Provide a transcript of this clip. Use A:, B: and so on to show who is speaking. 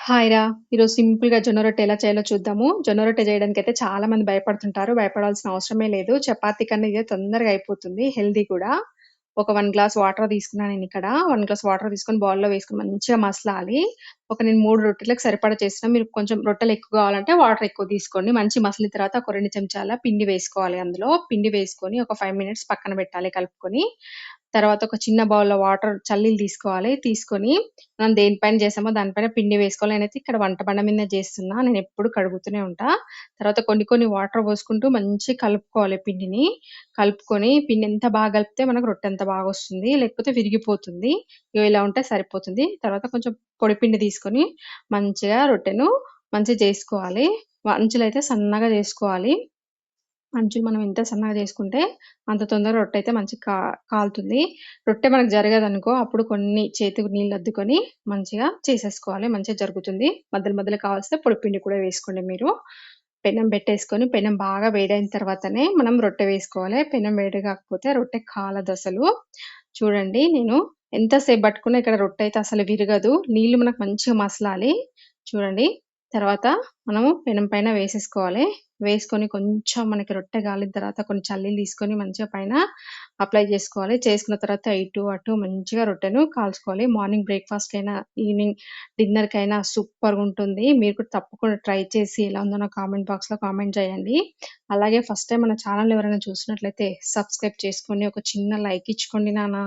A: Hi రా! ఈరోజు సింపుల్‌గా జొన్న రొట్టె ఎలా చేయాలో చూద్దాము. జొన్న రొట్టె చేయడానికైతే చాలా మంది భయపడుతుంటారు. భయపడాల్సిన అవసరమే లేదు. చపాతీ కన్నా ఇదే తొందరగా అయిపోతుంది. హెల్తీ కూడా. ఒక 1 గ్లాస్ వాటర్ తీసుకున్నా నేనిక్కడ. 1 గ్లాస్ వాటర్ తీసుకొని బౌల్‌లో వేసుకొని మంచిగా మసలాలి. నేను 3 రొట్టెలకు సరిపడా చేస్తున్నా. మీరు కొంచెం రొట్టెలు ఎక్కువ కావాలంటే వాటర్ ఎక్కువ తీసుకోండి. మంచిగా మసిలిన తర్వాత ఒక 2 చెంచాల పిండి వేసుకోవాలి అందులో. పిండి వేసుకొని ఒక 5 మినిట్స్ పక్కన పెట్టాలి కలుపుకొని. తర్వాత ఒక చిన్న బౌల్‌లో వాటర్ చల్లీలు తీసుకోవాలి. తీసుకొని మనం దేనిపైన చేసామో దానిపైన పిండి వేసుకోవాలి. నేనైతే ఇక్కడ వంట బండ మీదనే చేస్తున్నా. నేనెప్పుడు కడుగుతూనే ఉంటా. తర్వాత కొన్ని కొన్ని వాటర్ పోసుకుంటూ మంచిగా కలుపుకోవాలి పిండిని. కలుపుకొని పిండి ఎంత బాగా కలిపితే మనకు రొట్టె అంత బాగొస్తుంది. లేకపోతే విరిగిపోతుంది. ఇగో ఇలా ఉంటే సరిపోతుంది. తర్వాత కొంచెం పొడి పిండి తీసుకొని మంచిగా రొట్టెను మంచిగా చేసుకోవాలి. అంచులైతే సన్నగా చేసుకోవాలి. అంచులు మనం ఎంత సన్నగా చేసుకుంటే అంత తొందరగా రొట్టె అయితే మంచిగా కాలుతుంది. రొట్టె మనకు జరగదనుకో అప్పుడు కొన్ని చేతికి నీళ్లద్దుకొని మంచిగా చేసేసుకోవాలి. మంచిగా జరుగుతుంది. మధ్యలో మధ్యలో కావాల్సితే పొడిపిండి కూడా వేసుకోండి మీరు. పెనం పెట్టేసుకొని పెనం బాగా వేడైన తర్వాతనే మనం రొట్టె వేసుకోవాలి. పెనం వేడి కాకపోతే రొట్టె కాలదసలు. చూడండి నేను ఎంత సేపు పట్టుకున్నా ఇక్కడ రొట్టె అయితే అసలు విరగదు. నీళ్లు మనకు మంచిగా మసలాలి. చూడండి. తర్వాత మనము పెనం పైన వేసేసుకోవాలి. వేసుకొని కొంచెం మనకి రొట్టె గాలిన తర్వాత కొన్ని చల్లీలు తీసుకొని మంచిగా పైన అప్లై చేసుకోవాలి. చేసుకున్న తర్వాత ఇటు, అటు మంచిగా రొట్టెను కాల్చుకోవాలి. మార్నింగ్ బ్రేక్‌ఫాస్ట్‌కైనా, ఈవినింగ్ డిన్నర్‌కైనా సూపర్‌గుంటుంది. మీరు కూడా తప్పకుండా ట్రై చేసి ఎలా ఉందో నాకు కామెంట్ బాక్స్‌లో కామెంట్ చేయండి. అలాగే ఫస్ట్ టైమ్ మన ఛానెల్ ఎవరైనా చూసినట్లయితే సబ్స్క్రైబ్ చేసుకొని ఒక చిన్న లైక్ ఇచ్చుకోండి నాన్న.